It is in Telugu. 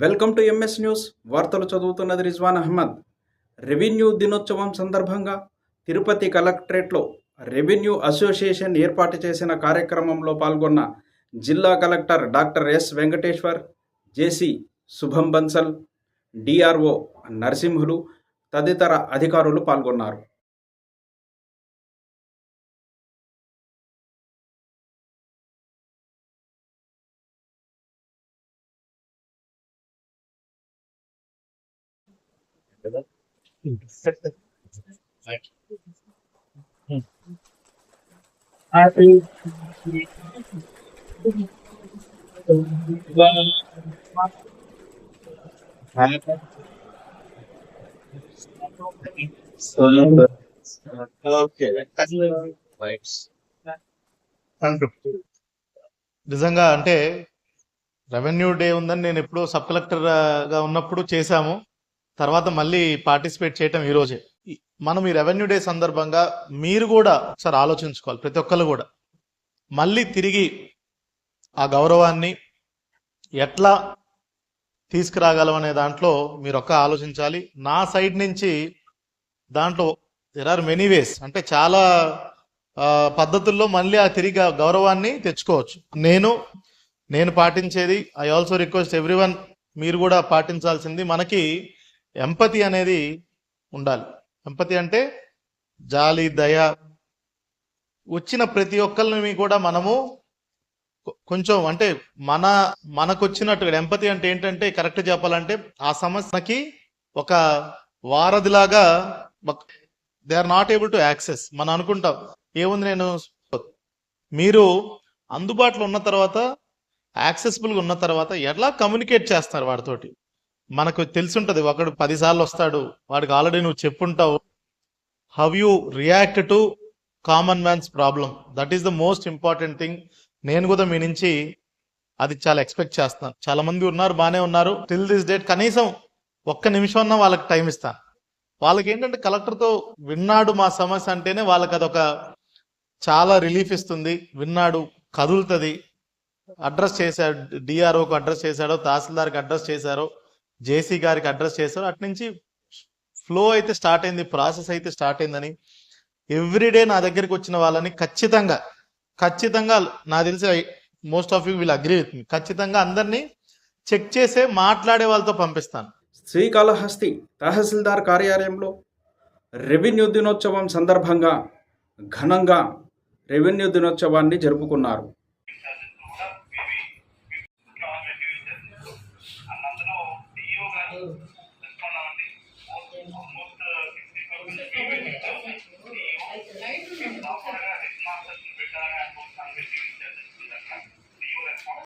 Welcome to MS news. వార్తలు చదువుతున్నది రిజ్వాన్ అహ్మద్. రెవెన్యూ దినోత్సవం సందర్భంగా తిరుపతి కలెక్టరేట్లో రెవెన్యూ అసోసియేషన్ ఏర్పాటు చేసిన కార్యక్రమంలో పాల్గొన్న జిల్లా కలెక్టర్ డాక్టర్ ఎస్ వెంకటేశ్వర్, జేసీ శుభం బన్సల్, డిఆర్ఓ నరసింహులు తదితర అధికారులు పాల్గొన్నారు. నిజంగా అంటే రెవెన్యూ డే ఉందని నేను ఎప్పుడో సబ్ కలెక్టర్గా ఉన్నప్పుడు చేశాము. తర్వాత మళ్ళీ పార్టిసిపేట్ చేయటం ఈరోజే. మనం ఈ రెవెన్యూ డే సందర్భంగా మీరు కూడా ఒకసారి ఆలోచించుకోవాలి. ప్రతి ఒక్కరు కూడా మళ్ళీ తిరిగి ఆ గౌరవాన్ని ఎట్లా తీసుకురాగలం అనే దాంట్లో మీరు ఒక్క ఆలోచించాలి. నా సైడ్ నుంచి దాంట్లో దెర్ ఆర్ మెనీ వేస్, అంటే చాలా పద్ధతుల్లో మళ్ళీ ఆ తిరిగి గౌరవాన్ని తెచ్చుకోవచ్చు. నేను పాటించేది, ఐ ఆల్సో రిక్వెస్ట్ ఎవ్రీవన్, మీరు కూడా పాటించాల్సింది, మనకి ఎంపతి అనేది ఉండాలి. ఎంపతి అంటే జాలి, దయ. వచ్చిన ప్రతి ఒక్కరిని కూడా మనము కొంచెం అంటే మనకు వచ్చినట్టుగా ఎంపతి అంటే ఏంటంటే, కరెక్ట్ చెప్పాలంటే ఆ సమస్యకి ఒక వారధిలాగా they are not able to access. మనం అనుకుంటాం ఏముంది, మీరు అందుబాటులో ఉన్న తర్వాత, యాక్సెసిబుల్గా ఉన్న తర్వాత ఎలా కమ్యూనికేట్ చేస్తారు వాడితోటి. మనకు తెలిసి ఉంటుంది, ఒకడు 10 సార్లు వస్తాడు, వాడికి ఆల్రెడీ నువ్వు చెప్పుంటావు. How you react to common man's problem, that is the most important thing. నేను కూడా మీ నుంచి అది చాలా ఎక్స్పెక్ట్ చేస్తాను. చాలా మంది ఉన్నారు, బాగానే ఉన్నారు. టిల్ దిస్ డేట్ కనీసం ఒక్క నిమిషం అన్నా వాళ్ళకి టైం ఇస్తాను. వాళ్ళకి ఏంటంటే కలెక్టర్తో విన్నాడు మా సమస్య అంటేనే వాళ్ళకి అదొక చాలా రిలీఫ్ ఇస్తుంది. విన్నాడు, కదులుతుంది. అడ్రస్ చేశాడు, డిఆర్ఓకి అడ్రస్ చేశాడో, తహసీల్దార్కి అడ్రస్ చేశారో, జేసీ గారికి అడ్రస్ చేశారో, అట్నుంచి ఫ్లో అయితే స్టార్ట్ అయింది, ప్రాసెస్ అయితే స్టార్ట్ అయిందని ఎవ్రీడే నా దగ్గరికి వచ్చిన వాళ్ళని ఖచ్చితంగా నాకు తెలిసి most of you will agree with me, ఖచ్చితంగా అందరినీ చెక్ చేసే మాట్లాడే వాళ్ళతో పంపిస్తాను. శ్రీకాళహస్తి తహసీల్దార్ కార్యాలయంలో రెవెన్యూ దినోత్సవం సందర్భంగా ఘనంగా రెవెన్యూ దినోత్సవాన్ని జరుపుకున్నారు.